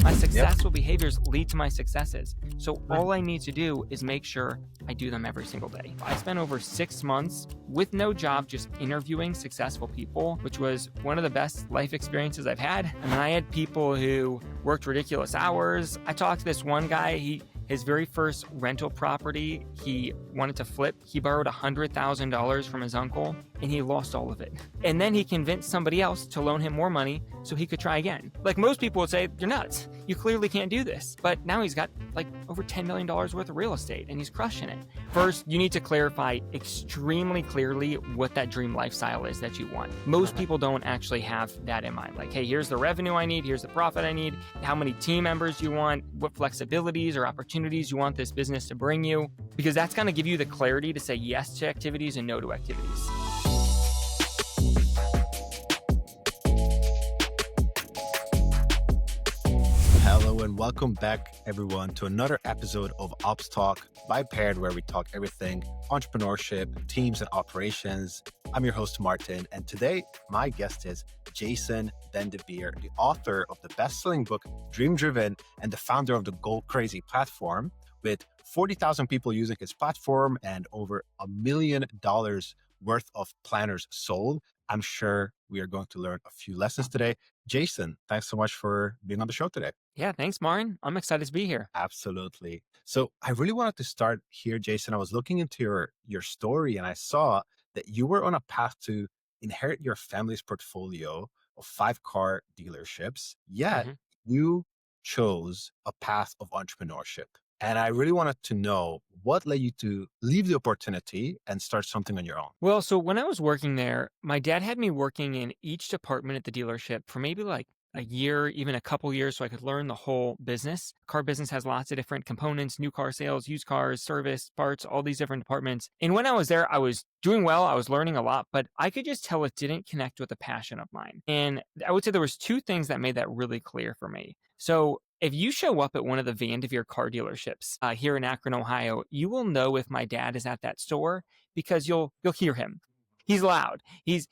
My successful behaviors lead to my successes. So all I need to do is make sure I do them every single day. I spent over 6 months with no job just interviewing successful people, which was one of the best life experiences I've had. I mean, I had people who worked ridiculous hours. I talked to this one guy, his very first rental property, he wanted to flip. He borrowed $100,000 from his uncle and he lost all of it. And then he convinced somebody else to loan him more money so he could try again. Like most people would say, you're nuts. You clearly can't do this. But now he's got like over $10 million worth of real estate and he's crushing it. First, you need to clarify extremely clearly what that dream lifestyle is that you want. Most people don't actually have that in mind. Like, hey, here's the revenue I need. Here's the profit I need. How many team members you want, what flexibilities or opportunities you want this business to bring you, because that's going to give you the clarity to say yes to activities and no to activities. Hello and welcome back, everyone, to another episode of OpsTalk by Paired, where we talk everything entrepreneurship, teams, and operations. I'm your host, Martin, and today my guest is Jason VanDevere, the author of the best-selling book, Dream Driven, and the founder of the Go Crazy platform, with 40,000 people using his platform and over $1 million worth of planners sold. I'm sure we are going to learn a few lessons today. Jason, thanks so much for being on the show today. Yeah, thanks, Martin. I'm excited to be here. Absolutely. So I really wanted to start here, Jason. I was looking into your story and I saw that you were on a path to inherit your family's portfolio of 5 car dealerships, yet you chose a path of entrepreneurship. And I really wanted to know what led you to leave the opportunity and start something on your own. Well, so when I was working there, my dad had me working in each department at the dealership for maybe like a year, even a couple years, so I could learn the whole business. Car business has lots of different components, new car sales, used cars, service, parts, all these different departments. And when I was there, I was doing well. I was learning a lot, but I could just tell it didn't connect with a passion of mine. And I would say there was 2 things that made that really clear for me. So if you show up at one of the VanDevere car dealerships here in Akron, Ohio, you will know if my dad is at that store because you'll hear him. He's loud. He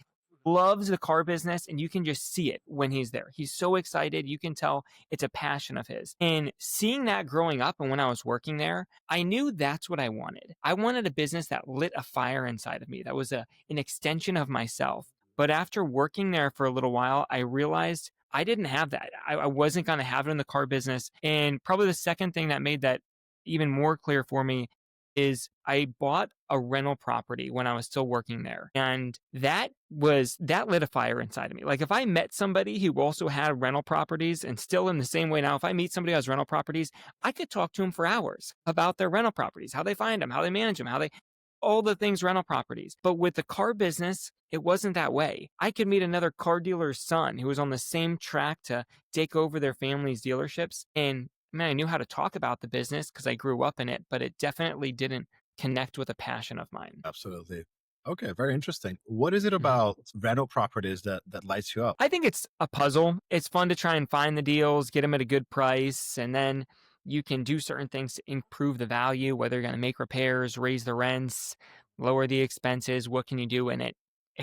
loves the car business and you can just see it when he's there. He's so excited. You can tell it's a passion of his. And seeing that growing up and when I was working there, I knew that's what I wanted. I wanted a business that lit a fire inside of me. That was an extension of myself. But after working there for a little while, I realized I didn't have that. I wasn't going to have it in the car business. And probably the second thing that made that even more clear for me is I bought a rental property when I was still working there. And that lit a fire inside of me. Like if I met somebody who also had rental properties and still in the same way now, if I meet somebody who has rental properties, I could talk to them for hours about their rental properties, how they find them, how they manage them, all the things rental properties. But with the car business, it wasn't that way. I could meet another car dealer's son who was on the same track to take over their family's dealerships. And man, I knew how to talk about the business because I grew up in it, but it definitely didn't connect with a passion of mine. Absolutely. Okay, very interesting. What is it about rental properties that lights you up? I think it's a puzzle. It's fun to try and find the deals, get them at a good price, and then you can do certain things to improve the value, whether you're going to make repairs, raise the rents, lower the expenses. What can you do? And it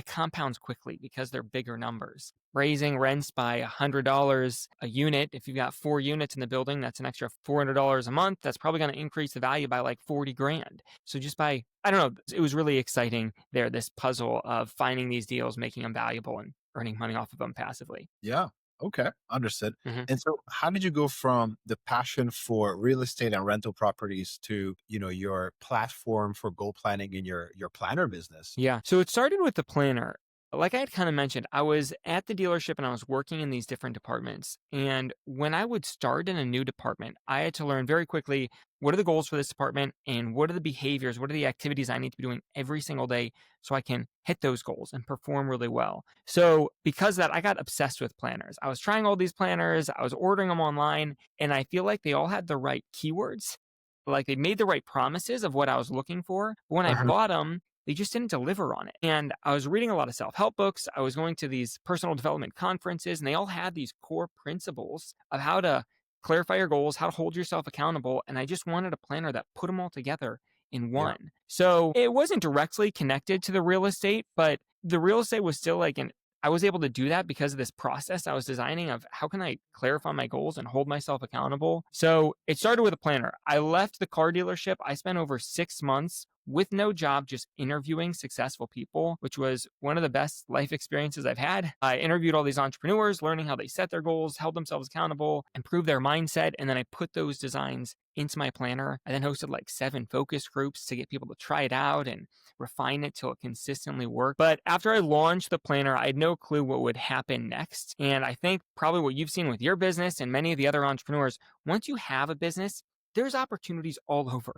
compounds quickly because they're bigger numbers. Raising rents by $100 a unit. If you've got 4 units in the building, that's an extra $400 a month. That's probably going to increase the value by like 40 grand. So just by, I don't know, it was really exciting there, this puzzle of finding these deals, making them valuable and earning money off of them passively. Yeah. Okay. Understood. And so how did you go from the passion for real estate and rental properties to, your platform for goal planning in your planner business? Yeah. So it started with the planner. Like I had kind of mentioned, I was at the dealership and I was working in these different departments. And when I would start in a new department, I had to learn very quickly, what are the goals for this department and what are the behaviors, what are the activities I need to be doing every single day so I can hit those goals and perform really well. So because of that, I got obsessed with planners. I was trying all these planners, I was ordering them online, and I feel like they all had the right keywords. Like they made the right promises of what I was looking for. But when I bought them, they just didn't deliver on it. And I was reading a lot of self-help books. I was going to these personal development conferences, and they all had these core principles of how to clarify your goals, how to hold yourself accountable. And I just wanted a planner that put them all together in one. Yeah. So it wasn't directly connected to the real estate, but the real estate was still like I was able to do that because of this process I was designing of how can I clarify my goals and hold myself accountable. So it started with a planner. I left the car dealership. I spent over 6 months with no job, just interviewing successful people, which was one of the best life experiences I've had. I interviewed all these entrepreneurs, learning how they set their goals, held themselves accountable, improved their mindset. And then I put those designs into my planner. I then hosted like 7 focus groups to get people to try it out and refine it till it consistently worked. But after I launched the planner, I had no clue what would happen next. And I think probably what you've seen with your business and many of the other entrepreneurs, once you have a business, there's opportunities all over.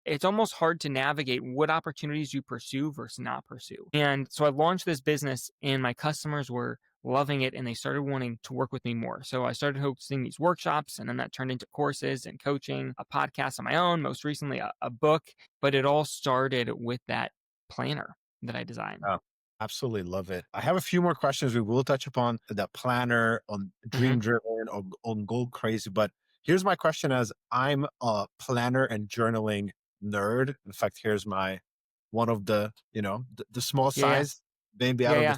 It's almost hard to navigate what opportunities you pursue versus not pursue. And so I launched this business and my customers were loving it and they started wanting to work with me more. So I started hosting these workshops and then that turned into courses and coaching, a podcast on my own, most recently a book, but it all started with that planner that I designed. Oh, absolutely love it. I have a few more questions. We will touch upon the planner, on Mhm. dream driven, or on goal crazy. But here's my question: as I'm a planner and journaling nerd. In fact, here's my one of the the small Yeah, yeah. size, maybe out Yeah, of the. yeah.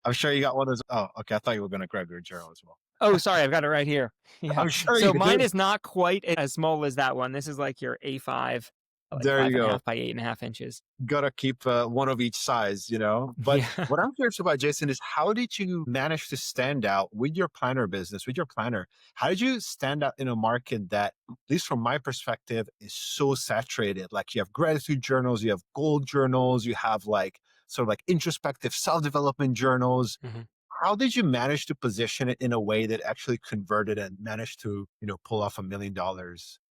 I'm sure you got one of those. Oh, okay. I thought you were going to grab your journal as well. Oh, sorry, I've got it right here. Yeah. I'm sure you So mine do. is not quite as small as that one. This is like your A5, like There five you and a go. half by 8.5 inches. Gotta keep one of each size, you know. But Yeah. what I'm curious about, Jason, is how did you manage to stand out with your planner business, with your planner? How did you stand out in a market that, at least from my perspective, is so saturated? Like you have gratitude journals, you have goal journals, you have like sort of like introspective self-development journals. Mhm. How did you manage to position it in a way that actually converted and managed to, pull off $1 million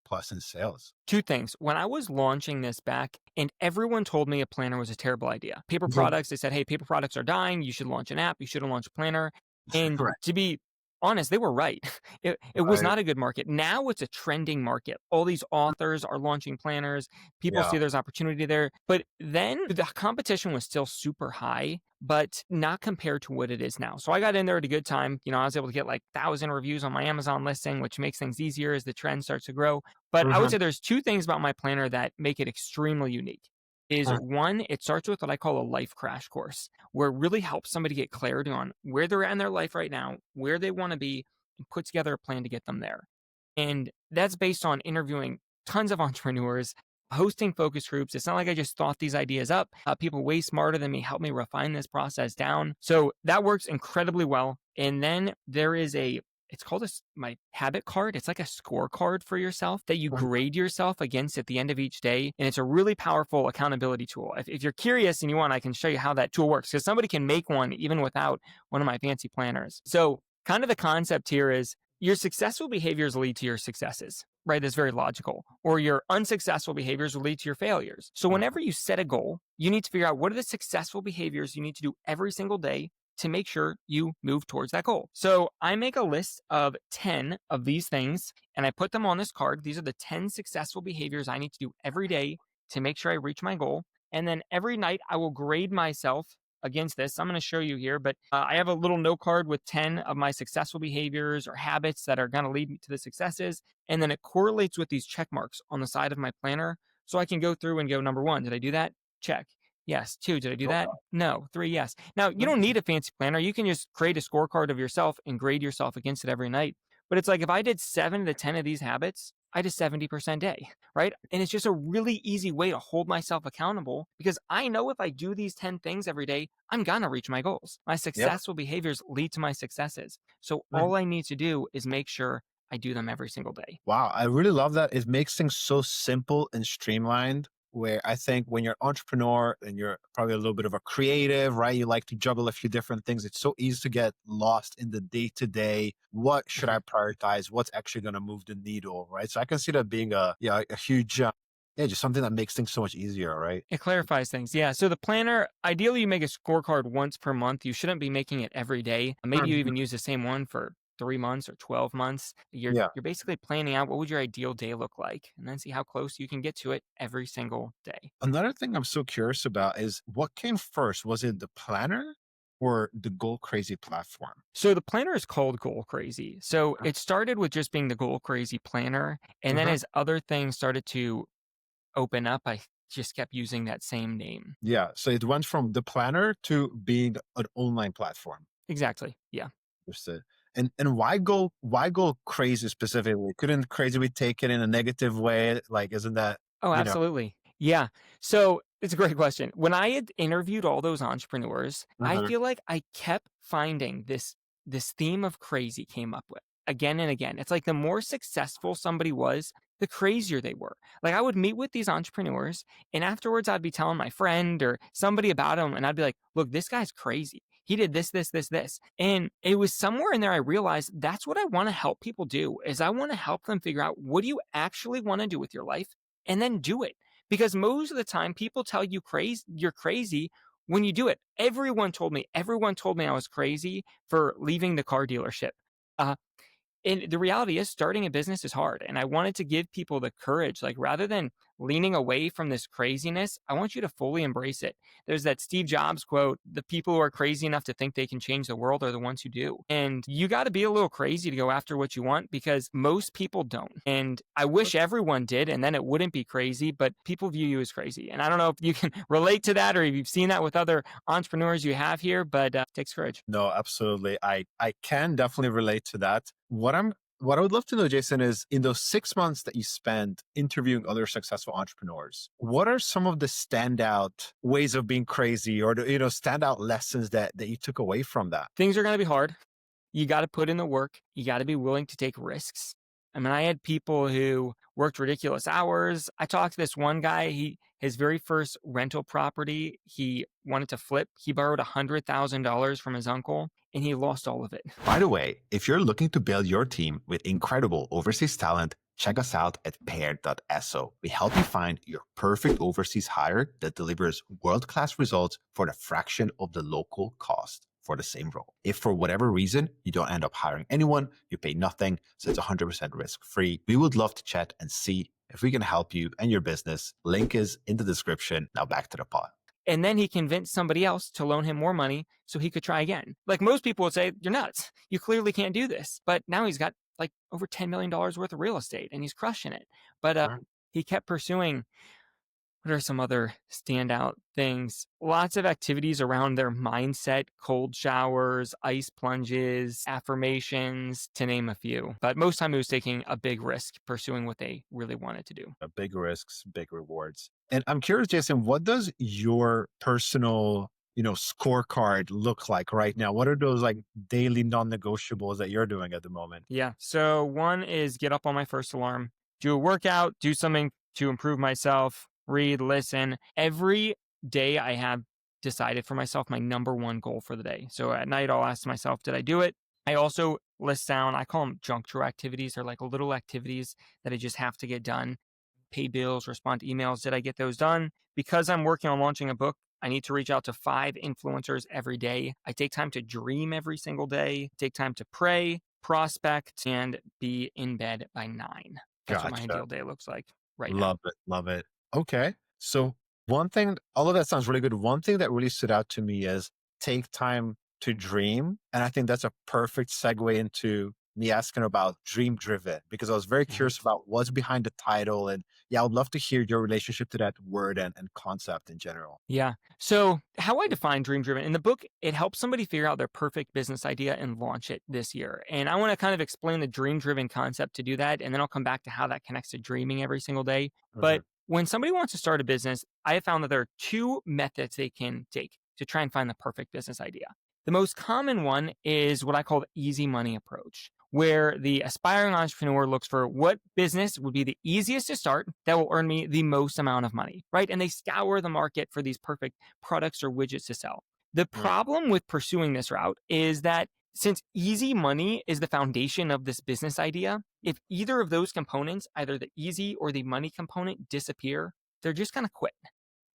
plus in sales? Two things. When I was launching this back, and everyone told me a planner was a terrible idea. Paper Mhm. products, they said, hey, paper products are dying. You should launch an app. You shouldn't launch a planner. And Right. to be honest, they were right. It was Right. not a good market. Now it's a trending market. All these authors are launching planners. People Yeah. see there's opportunity there. But then the competition was still super high, but not compared to what it is now. So I got in there at a good time. I was able to get like 1,000 reviews on my Amazon listing, which makes things easier as the trend starts to grow. But I would Mhm. say there's 2 things about my planner that make it extremely unique. Is one, it starts with what I call a life crash course, where it really helps somebody get clarity on where they're at in their life right now, where they want to be, and put together a plan to get them there. And that's based on interviewing tons of entrepreneurs, hosting focus groups. It's not like I just thought these ideas up. People way smarter than me help me refine this process down. So that works incredibly well. And then there is it's called my habit card. It's like a scorecard for yourself that you grade yourself against at the end of each day. And it's a really powerful accountability tool. If you're curious and you want, I can show you how that tool works because somebody can make one even without one of my fancy planners. So kind of the concept here is your successful behaviors lead to your successes, right? That's very logical. Or your unsuccessful behaviors will lead to your failures. So whenever you set a goal, you need to figure out what are the successful behaviors you need to do every single day to make sure you move towards that goal. So I make a list of 10 of these things and I put them on this card. These are the 10 successful behaviors I need to do every day to make sure I reach my goal. And then every night I will grade myself against this. I'm going to show you here, but I have a little note card with 10 of my successful behaviors or habits that are going to lead me to the successes. And then it correlates with these check marks on the side of my planner. So I can go through and go, number 1, did I do that? Check. Yes. 2, did I do that? No. 3, yes. Now, you don't need a fancy planner. You can just create a scorecard of yourself and grade yourself against it every night. But it's like if I did 7 to 10 of these habits, I did 70% day, right? And it's just a really easy way to hold myself accountable because I know if I do these 10 things every day, I'm going to reach my goals. My Yep. successful behaviors lead to my successes. So all I need to do is make sure I do them every single day. Wow, I really love that. It makes things so simple and streamlined. Where I think when you're an entrepreneur and you're probably a little bit of a creative, right? You like to juggle a few different things. It's so easy to get lost in the day to day. What should Mhm. I prioritize? What's actually going to move the needle, right? So I can see that being a huge, just something that makes things so much easier, right? It clarifies things. Yeah. So the planner, ideally, you make a scorecard once per month. You shouldn't be making it every day. Maybe you Mhm. even use the same one for 3 months or 12 months. You're Yeah. you're basically planning out what would your ideal day look like, and then see how close you can get to it every single day. Another thing I'm so curious about is what came first? Was it the planner or the Goal Crazy platform? So the planner is called Goal Crazy. So it started with just being the Goal Crazy planner, and then Uh-huh. as other things started to open up, I just kept using that same name. Yeah. So it went from the planner to being an online platform. Exactly. Yeah. Understood. And why go crazy specifically? Couldn't crazy be taken in a negative way? Like, isn't that, Oh, you know? absolutely. Yeah. So it's a great question. When I had interviewed all those entrepreneurs, I Uh-huh. feel like I kept finding this theme of crazy came up with again and again. It's like the more successful somebody was, the crazier they were. Like I would meet with these entrepreneurs and afterwards I'd be telling my friend or somebody about him and I'd be like, look, this guy's crazy. He did this, this, this, this. And it was somewhere in there I realized that's what I want to help people do is I want to help them figure out what do you actually want to do with your life and then do it. Because most of the time people tell you you're crazy when you do it. Everyone told me I was crazy for leaving the car dealership. Uh, and the reality is starting a business is hard. And I wanted to give people the courage, like rather than leaning away from this craziness, I want you to fully embrace it. There's that Steve Jobs quote, the people who are crazy enough to think they can change the world are the ones who do. And you got to be a little crazy to go after what you want because most people don't. And I wish everyone did, and then it wouldn't be crazy, but people view you as crazy. And I don't know if you can relate to that or if you've seen that with other entrepreneurs you have here, but it takes courage. No, absolutely. I can definitely relate to that. What I would love to know, Jason, is in those 6 months that you spent interviewing other successful entrepreneurs, what are some of the standout ways of being crazy or the, standout lessons that you took away from that? Things are going to be hard. You got to put in the work. You got to be willing to take risks. I mean, I had people who worked ridiculous hours. I talked to this one guy, his very first rental property, he wanted to flip. He borrowed $100,000 from his uncle and he lost all of it. By the way, if you're looking to build your team with incredible overseas talent, check us out at paired.so. We help you find your perfect overseas hire that delivers world-class results for the fraction of the local cost for the same role. If for whatever reason you don't end up hiring anyone, you pay nothing, so it's 100% risk-free. We would love to chat and see if we can help you and your business. Link is in the description. Now back to the pod. And then he convinced somebody else to loan him more money so he could try again. Like most people would say, you're nuts. You clearly can't do this. But now he's got like over $10 million worth of real estate and he's crushing it. But he kept pursuing. What are some other standout things? Lots of activities around their mindset, cold showers, ice plunges, affirmations, to name a few. But most time it was taking a big risk pursuing what they really wanted to do. Big risks, big rewards. And I'm curious, Jason, what does your personal, scorecard look like right now? What are those like daily non-negotiables that you're doing at the moment? Yeah. So one is get up on my first alarm, do a workout, do something to improve myself, read, listen. Every day I have decided for myself my number one goal for the day. So at night, I'll ask myself, did I do it? I also list down, I call them junk drawer activities. They're like little activities that I just have to get done. Pay bills, respond to emails. Did I get those done? Because I'm working on launching a book, I need to reach out to 5 influencers every day. I take time to dream every single day, take time to pray, prospect, and be in bed by 9. That's what my Gotcha. ideal day looks like right now. Love it. Love it. Okay. So one thing, all of that sounds really good. One thing that really stood out to me is take time to dream. And I think that's a perfect segue into me asking about dream driven because I was very Mhm. curious about what's behind the title. And yeah, I would love to hear your relationship to that word and concept in general. Yeah. So, how I define dream driven in the book, it helps somebody figure out their perfect business idea and launch it this year. And I want to kind of explain the dream driven concept to do that. And then I'll come back to how that connects to dreaming every single day. Mhm. But when somebody wants to start a business, I have found that there are 2 methods they can take to try and find the perfect business idea. The most common one is what I call the easy money approach, where the aspiring entrepreneur looks for what business would be the easiest to start that will earn me the most amount of money, right? And they scour the market for these perfect products or widgets to sell. The Right. problem with pursuing this route is that since easy money is the foundation of this business idea, if either of those components, either the easy or the money component, disappear, they're just going to quit.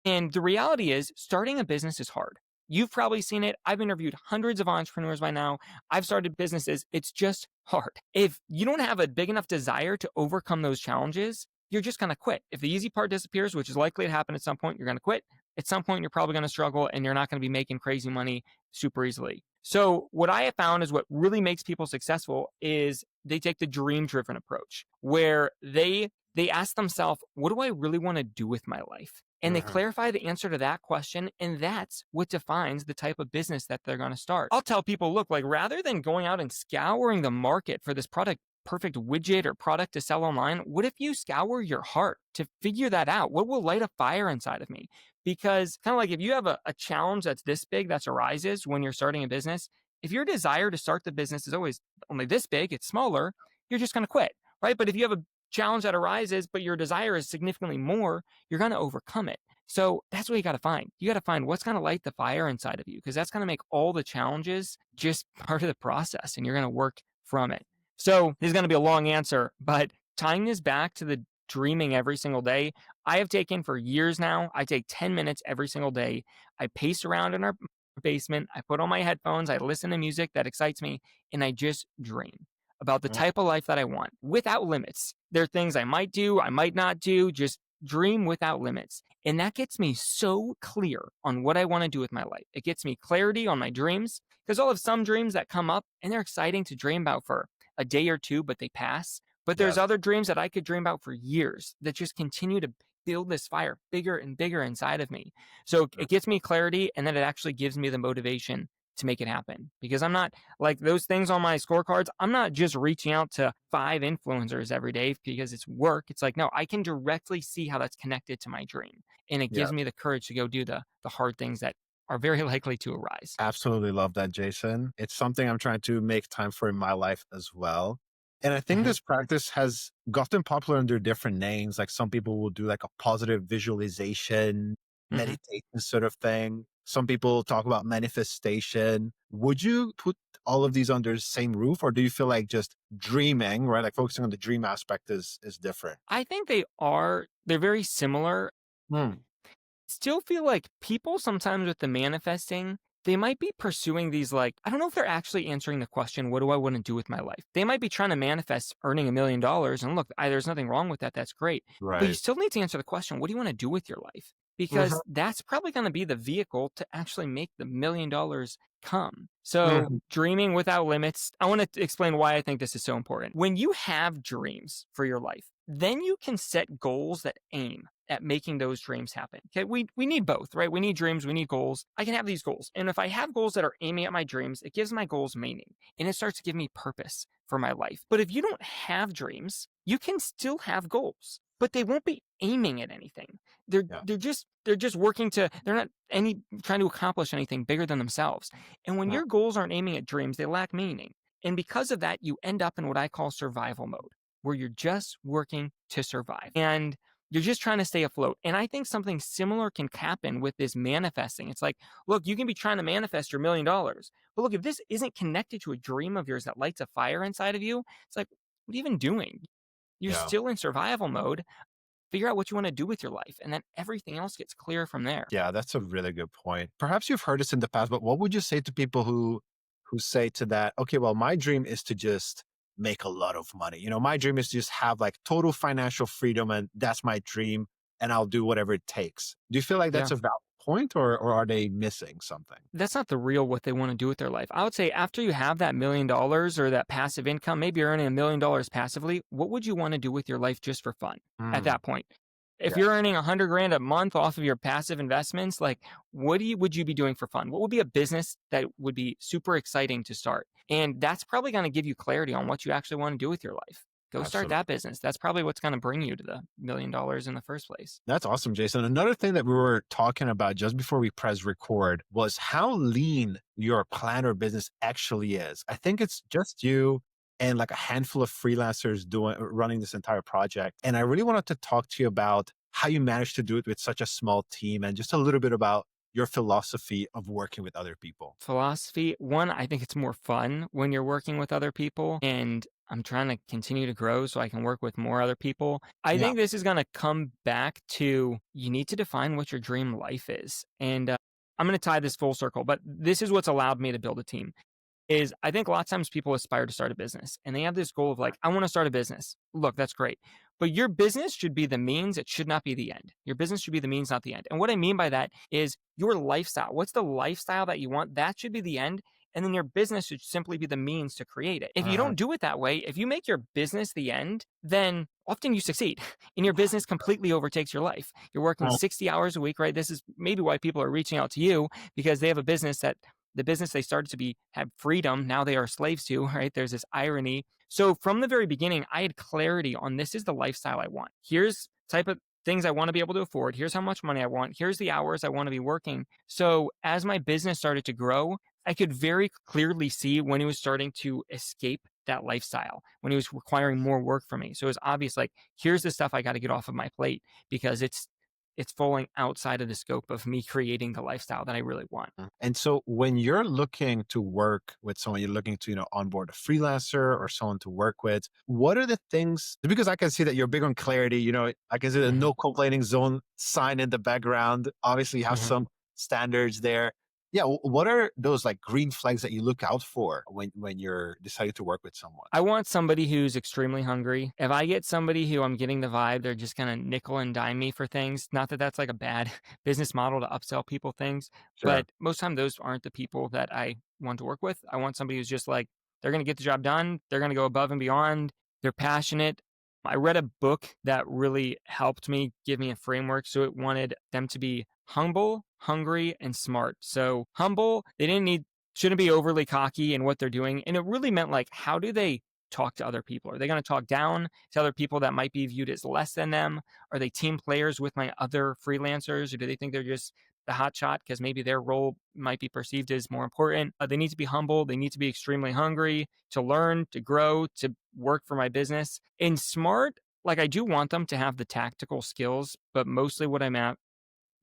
And the reality is, starting a business is hard. You've probably seen it. I've interviewed hundreds of entrepreneurs by now. I've started businesses. It's just hard. If you don't have a big enough desire to overcome those challenges, you're just going to quit. If the easy part disappears, which is likely to happen at some point, you're going to quit. At some point, you're probably going to struggle and you're not going to be making crazy money super easily. So, what I have found is what really makes people successful is they take the dream driven approach where they ask themselves, what do I really want to do with my life? and they clarify the answer to that question. And that's what defines the type of business that they're going to start. I'll tell people, look, like rather than going out and scouring the market for this perfect widget or product to sell online, what if you scour your heart to figure that out? What will light a fire inside of me? Because kind of like if you have a challenge that's this big that arises when you're starting a business, if your desire to start the business is always only this big, it's smaller, you're just going to quit, right? But if you have a challenge that arises, but your desire is significantly more, you're going to overcome it. So that's what you got to find. You got to find what's going to light the fire inside of you, because that's going to make all the challenges just part of the process, and you're going to work from it. So this is going to be a long answer, but tying this back to the dreaming every single day, I have taken for years now. I take 10 minutes every single day. I pace around in our basement. I put on my headphones. I listen to music that excites me, and I just dream about the type of life that I want without limits. There are things I might do, I might not do, just dream without limits. And that gets me so clear on what I want to do with my life. It gets me clarity on my dreams, because I'll have some dreams that come up and they're exciting to dream about for a day or two, but they pass. But there's other dreams that I could dream about for years that just continue to build this fire bigger and bigger inside of me. So it gets me clarity, and then it actually gives me the motivation to make it happen, because I'm not like those things on my scorecards. I'm not just reaching out to 5 influencers every day because it's work. It's like, no, I can directly see how that's connected to my dream. And it gives me the courage to go do the hard things that are very likely to arise. Absolutely love that, Jason. It's something I'm trying to make time for in my life as well. And I think this practice has gotten popular under different names. Like some people will do like a positive visualization, meditation sort of thing. Some people talk about manifestation. Would you put all of these under the same roof, or do you feel like just dreaming, right? Like focusing on the dream aspect is different? I think they're very similar. Still feel like people sometimes with the manifesting, they might be pursuing these, like, I don't know if they're actually answering the question, what do I want to do with my life? They might be trying to manifest earning $1 million. And look, there's nothing wrong with that. That's great. But you still need to answer the question, what do you want to do with your life? Because that's probably going to be the vehicle to actually make the $1 million come. So dreaming without limits, I want to explain why I think this is so important. When you have dreams for your life, then you can set goals that aim at making those dreams happen. Okay, we need both, right? We need dreams, we need goals. I can have these goals. And if I have goals that are aiming at my dreams, it gives my goals meaning, and it starts to give me purpose for my life. But if you don't have dreams, you can still have goals, but they won't be aiming at anything. They're just working to, they're not trying to accomplish anything bigger than themselves. And when your goals aren't aiming at dreams, they lack meaning. And because of that, you end up in what I call survival mode, where you're just working to survive. And you're just trying to stay afloat. And I think something similar can happen with this manifesting. It's like, look, you can be trying to manifest your $1 million. But look, if this isn't connected to a dream of yours that lights a fire inside of you, it's like, what are you even doing? You're still in survival mode. Figure out what you want to do with your life, and then everything else gets clear from there. Yeah, that's a really good point. Perhaps you've heard this in the past, but what would you say to people who say to that, okay, well, my dream is to just make a lot of money. You know, my dream is to just have like total financial freedom, and that's my dream, and I'll do whatever it takes. Do you feel like that's a valid point, or are they missing something? That's not the real what they want to do with their life. I would say after you have that $1 million or that passive income, maybe you're earning $1 million passively, what would you want to do with your life just for fun at that point? If you're earning $100,000 a month off of your passive investments, like would you be doing for fun? What would be a business that would be super exciting to start? And that's probably going to give you clarity on what you actually want to do with your life. Go start that business. That's probably what's going to bring you to the $1 million in the first place. That's awesome, Jason. Another thing that we were talking about just before we press record was how lean your planner business actually is. I think it's just you and like a handful of freelancers running this entire project. And I really wanted to talk to you about how you managed to do it with such a small team, and just a little bit about your philosophy of working with other people. Philosophy, one, I think it's more fun when you're working with other people, and I'm trying to continue to grow so I can work with more other people. I think this is going to come back to, you need to define what your dream life is. And I'm going to tie this full circle, but this is what's allowed me to build a team. Is I think a lot of times people aspire to start a business, and they have this goal of like, I want to start a business. Look, that's great. But your business should be the means. It should not be the end. Your business should be the means, not the end. And what I mean by that is your lifestyle. What's the lifestyle that you want? That should be the end. And then your business should simply be the means to create it. If you don't do it that way, if you make your business the end, then often you succeed and your business completely overtakes your life. You're working 60 hours a week, right? This is maybe why people are reaching out to you, because they have a business that the business they started to be have freedom. Now they are slaves to, right? There's this irony. So from the very beginning, I had clarity on this is the lifestyle I want. Here's type of things I want to be able to afford. Here's how much money I want. Here's the hours I want to be working. So as my business started to grow, I could very clearly see when he was starting to escape that lifestyle, when he was requiring more work from me. So it was obvious, like, here's the stuff I got to get off of my plate because it's falling outside of the scope of me creating the lifestyle that I really want. And so when you're looking to work with someone, you're looking to, onboard a freelancer or someone to work with, what are the things, because I can see that you're big on clarity, I can see the Mhm, no complaining zone sign in the background. Obviously you have mhm. some standards there. Yeah. What are those like green flags that you look out for when you're deciding to work with someone? I want somebody who's extremely hungry. If I get somebody who I'm getting the vibe, they're just gonna nickel and dime me for things. Not that that's like a bad business model to upsell people things, Sure. but most time those aren't the people that I want to work with. I want somebody who's just like, they're gonna get the job done. They're gonna go above and beyond. They're passionate. I read a book that really helped me give me a framework. So it wanted them to be humble, hungry, and smart. So humble, they didn't need shouldn't be overly cocky in what they're doing. And it really meant like, how do they talk to other people? Are they going to talk down to other people that might be viewed as less than them? Are they team players with my other freelancers? Or do they think they're just the hot shot because maybe their role might be perceived as more important? They need to be humble. They need to be extremely hungry to learn, to grow, to work for my business. And smart, like I do want them to have the tactical skills, but mostly what I'm at,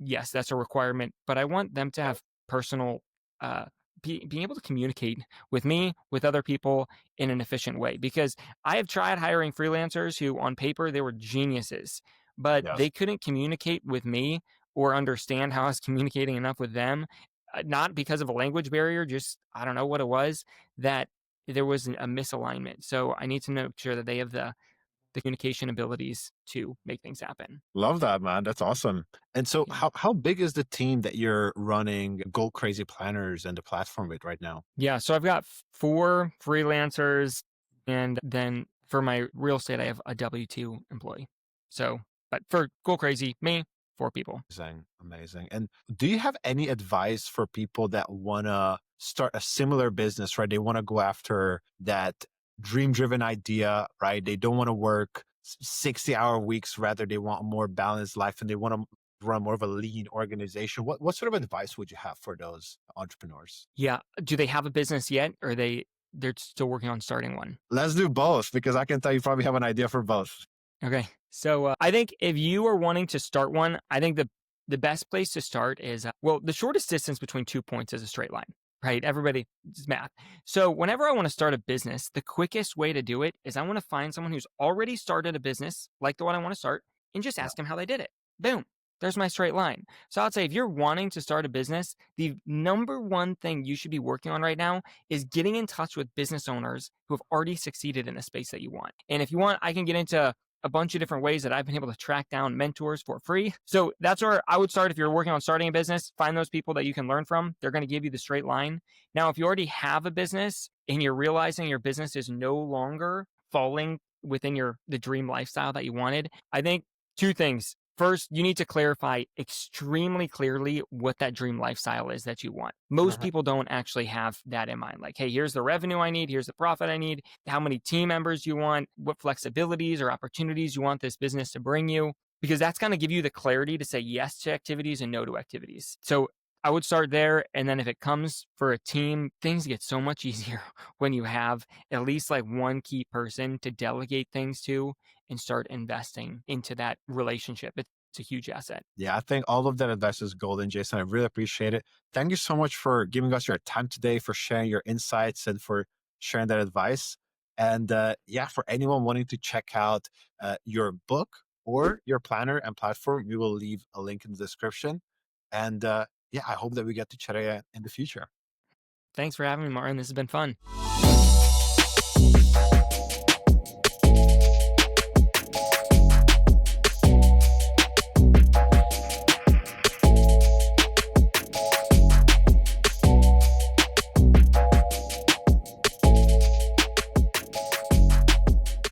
yes, that's a requirement, but I want them to have personal, uh, being able to communicate with me, with other people in an efficient way. Because I have tried hiring freelancers who, on paper, they were geniuses, but Yes. they couldn't communicate with me or understand how I was communicating enough with them. Not because of a language barrier, just I don't know what it was, that there was a misalignment. So I need to make sure that they have the communication abilities to make things happen. Love that, man. That's awesome. And so Yeah. how big is the team that you're running Go Crazy Planners and the platform with right now? Yeah, so I've got 4 freelancers, and then for my real estate, I have a W-2 employee. So, but for Go Crazy, me, 4 people. Amazing. Amazing. And do you have any advice for people that want to start a similar business, right? They want to go after that dream driven idea, right? They don't want to work 60-hour weeks. Rather, they want a more balanced life and they want to run more of a lean organization. What sort of advice would you have for those entrepreneurs? Yeah, do they have a business yet, or they're still working on starting one? Let's do both because I can tell you probably have an idea for both. Okay. So, I think if you are wanting to start one, I think the best place to start is, well, the shortest distance between 2 points is a straight line, right? Everybody, it's math. So whenever I want to start a business, the quickest way to do it is I want to find someone who's already started a business like the one I want to start and just Yeah. ask them how they did it. Boom. There's my straight line. So I'd say if you're wanting to start a business, the number one thing you should be working on right now is getting in touch with business owners who have already succeeded in the space that you want. And if you want, I can get into a bunch of different ways that I've been able to track down mentors for free. So that's where I would start if you're working on starting a business. Find those people that you can learn from. They're going to give you the straight line. Now, if you already have a business and you're realizing your business is no longer falling within the dream lifestyle that you wanted, I think 2 things. First, you need to clarify extremely clearly what that dream lifestyle is that you want. Most people don't actually have that in mind. Like, hey, here's the revenue I need, here's the profit I need, how many team members you want, what flexibilities or opportunities you want this business to bring you, because that's going to give you the clarity to say yes to activities and no to activities. So I would start there. And then if it comes for a team, things get so much easier when you have at least like one key person to delegate things to and start investing into that relationship. It's a huge asset. Yeah, I think all of that advice is golden, Jason. I really appreciate it. Thank you so much for giving us your time today, for sharing your insights, and for sharing that advice. And yeah, for anyone wanting to check out your book or your planner and platform, we will leave a link in the description. And yeah, I hope that we get to chat again in the future. Thanks for having me, Martin. This has been fun.